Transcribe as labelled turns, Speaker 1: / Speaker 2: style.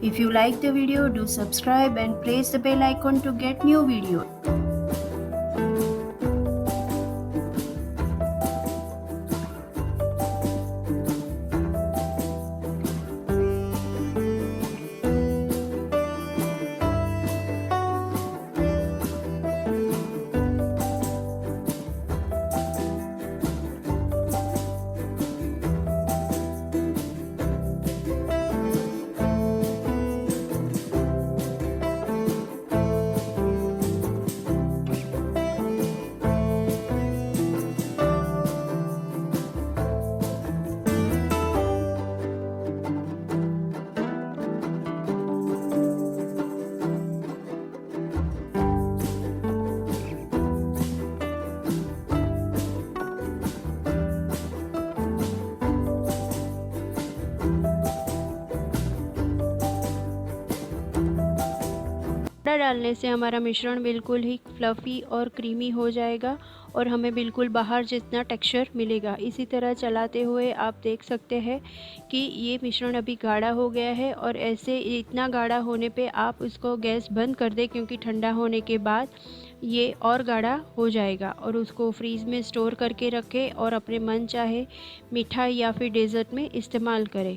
Speaker 1: If you like the video, do subscribe and press the bell icon to get new videos. डालने से हमारा मिश्रण बिल्कुल ही fluffy और क्रीमी हो जाएगा और हमें बिल्कुल बाहर जितना टेक्सचर मिलेगा। इसी तरह चलाते हुए आप देख सकते हैं कि ये मिश्रण अभी गाढ़ा हो गया है और ऐसे इतना गाढ़ा होने पे आप इसको गैस बंद कर दें, क्योंकि ठंडा होने के बाद ये और गाढ़ा हो जाएगा। और उसको फ्रीज़ में स्टोर करके रखें और अपने मन चाहे मिठाई या फिर डेज़र्ट में इस्तेमाल करें।